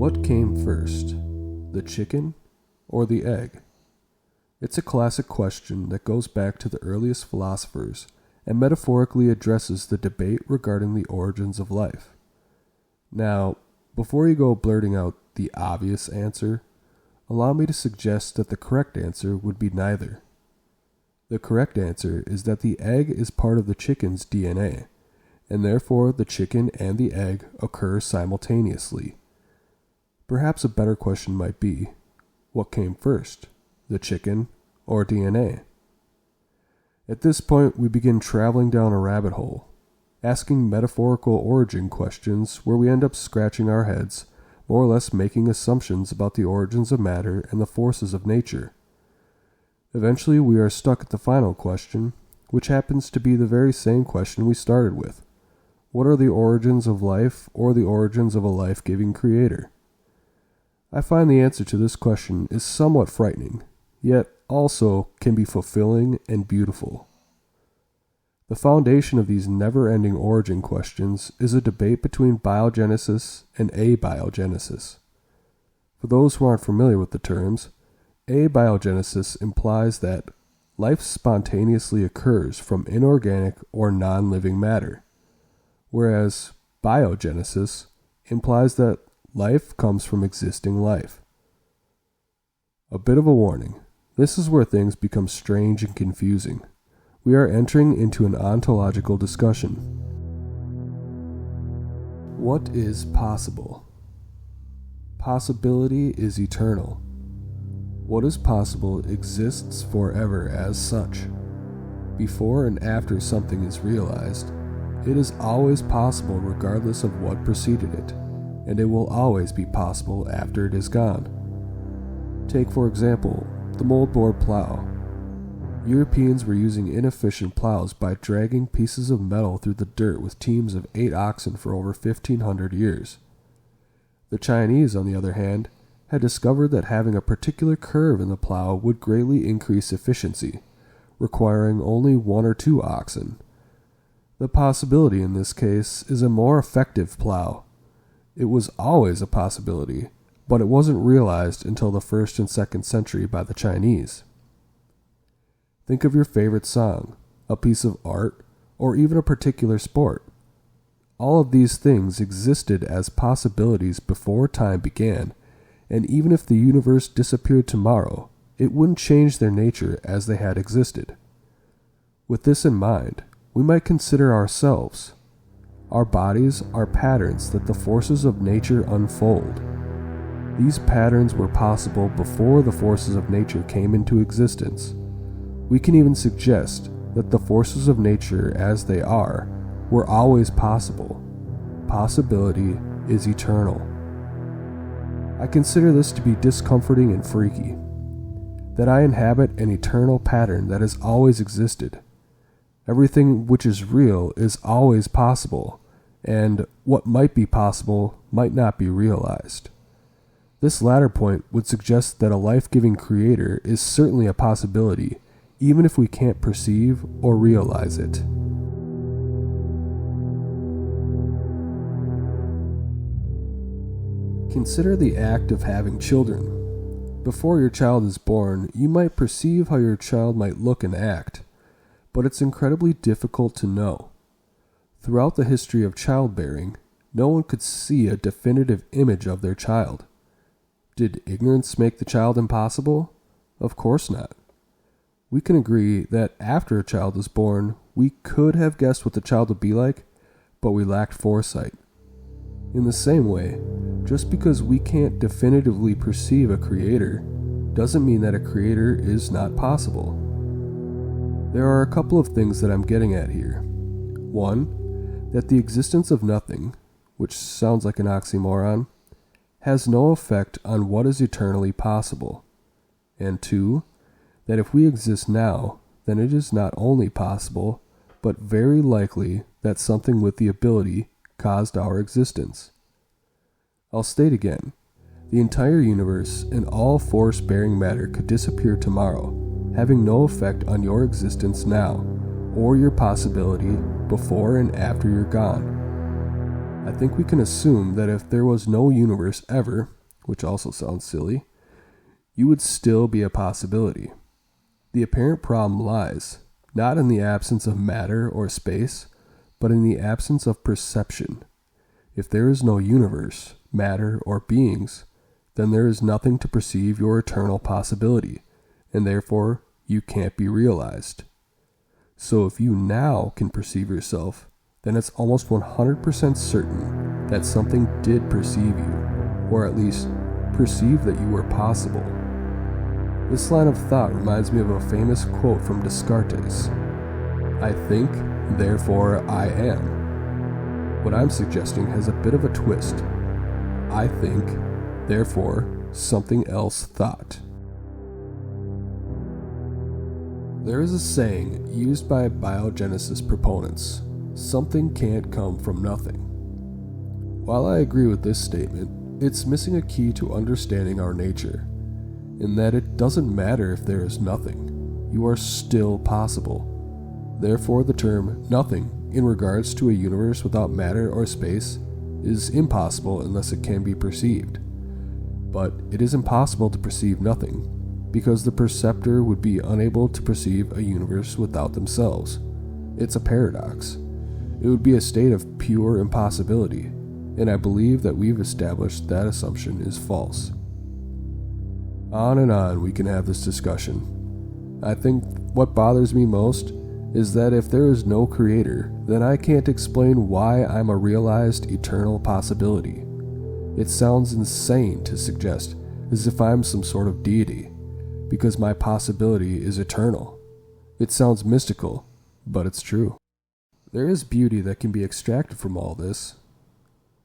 What came first, the chicken or the egg? It's a classic question that goes back to the earliest philosophers and metaphorically addresses the debate regarding the origins of life. Now, before you go blurting out the obvious answer, allow me to suggest that the correct answer would be neither. The correct answer is that the egg is part of the chicken's DNA, and therefore the chicken and the egg occur simultaneously. Perhaps a better question might be, what came first, the chicken or DNA? At this point, we begin traveling down a rabbit hole, asking metaphorical origin questions where we end up scratching our heads, more or less making assumptions about the origins of matter and the forces of nature. Eventually, we are stuck at the final question, which happens to be the very same question we started with. What are the origins of life or the origins of a life-giving creator? I find the answer to this question is somewhat frightening, yet also can be fulfilling and beautiful. The foundation of these never-ending origin questions is a debate between biogenesis and abiogenesis. For those who aren't familiar with the terms, abiogenesis implies that life spontaneously occurs from inorganic or non-living matter, whereas biogenesis implies that life comes from existing life. A bit of a warning. This is where things become strange and confusing. We are entering into an ontological discussion. What is possible? Possibility is eternal. What is possible exists forever as such. Before and after something is realized, it is always possible regardless of what preceded it, and it will always be possible after it is gone. Take, for example, the moldboard plow. Europeans were using inefficient plows by dragging pieces of metal through the dirt with teams of 8 oxen for over 1,500 years. The Chinese, on the other hand, had discovered that having a particular curve in the plow would greatly increase efficiency, requiring only 1 or 2 oxen. The possibility in this case is a more effective plow. It was always a possibility, but it wasn't realized until the 1st and 2nd century by the Chinese. Think of your favorite song, a piece of art, or even a particular sport. All of these things existed as possibilities before time began, and even if the universe disappeared tomorrow, it wouldn't change their nature as they had existed. With this in mind, we might consider ourselves. Our bodies are patterns that the forces of nature unfold. These patterns were possible before the forces of nature came into existence. We can even suggest that the forces of nature as they are were always possible. Possibility is eternal. I consider this to be discomforting and freaky, that I inhabit an eternal pattern that has always existed. Everything which is real is always possible, and what might be possible might not be realized. This latter point would suggest that a life-giving creator is certainly a possibility, even if we can't perceive or realize it. Consider the act of having children. Before your child is born, you might perceive how your child might look and act, but it's incredibly difficult to know. Throughout the history of childbearing, no one could see a definitive image of their child. Did ignorance make the child impossible? Of course not. We can agree that after a child is born, we could have guessed what the child would be like, but we lacked foresight. In the same way, just because we can't definitively perceive a creator, doesn't mean that a creator is not possible. There are a couple of things that I'm getting at here. One, that the existence of nothing, which sounds like an oxymoron, has no effect on what is eternally possible. And two, that if we exist now, then it is not only possible, but very likely that something with the ability caused our existence. I'll state again, the entire universe and all force-bearing matter could disappear tomorrow, having no effect on your existence now, or your possibility before and after you're gone. I think we can assume that if there was no universe ever, which also sounds silly, you would still be a possibility. The apparent problem lies not in the absence of matter or space, but in the absence of perception. If there is no universe, matter, or beings, then there is nothing to perceive your eternal possibility, and therefore you can't be realized. So if you now can perceive yourself, then it's almost 100% certain that something did perceive you, or at least perceive that you were possible. This line of thought reminds me of a famous quote from Descartes: "I think, therefore I am." What I'm suggesting has a bit of a twist. I think, therefore something else thought. There is a saying used by biogenesis proponents: something can't come from nothing. While I agree with this statement, it's missing a key to understanding our nature, in that it doesn't matter if there is nothing, you are still possible. Therefore, the term nothing in regards to a universe without matter or space is impossible unless it can be perceived. But it is impossible to perceive nothing, because the perceptor would be unable to perceive a universe without themselves. It's a paradox. It would be a state of pure impossibility, and I believe that we've established that assumption is false. On and on we can have this discussion. I think what bothers me most is that if there is no creator, then I can't explain why I'm a realized eternal possibility. It sounds insane to suggest as if I'm some sort of deity, because my possibility is eternal. It sounds mystical, but it's true. There is beauty that can be extracted from all this.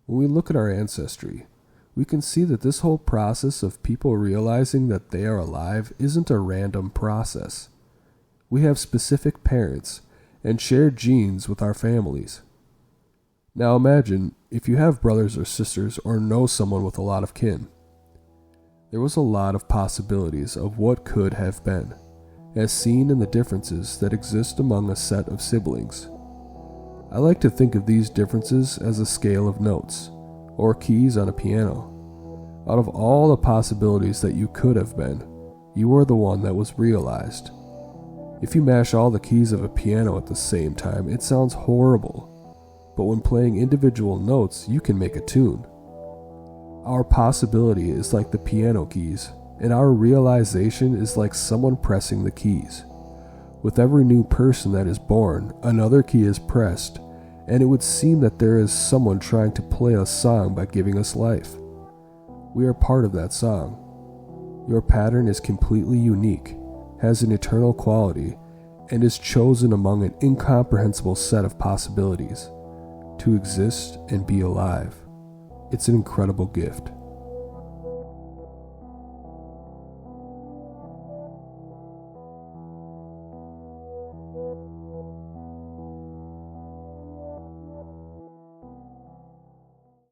When we look at our ancestry, we can see that this whole process of people realizing that they are alive isn't a random process. We have specific parents and shared genes with our families. Now imagine if you have brothers or sisters or know someone with a lot of kin. There was a lot of possibilities of what could have been, as seen in the differences that exist among a set of siblings. I like to think of these differences as a scale of notes, or keys on a piano. Out of all the possibilities that you could have been, you are the one that was realized. If you mash all the keys of a piano at the same time, it sounds horrible. But when playing individual notes, you can make a tune. Our possibility is like the piano keys, and our realization is like someone pressing the keys. With every new person that is born, another key is pressed, and it would seem that there is someone trying to play a song by giving us life. We are part of that song. Your pattern is completely unique, has an eternal quality, and is chosen among an incomprehensible set of possibilities to exist and be alive. It's an incredible gift.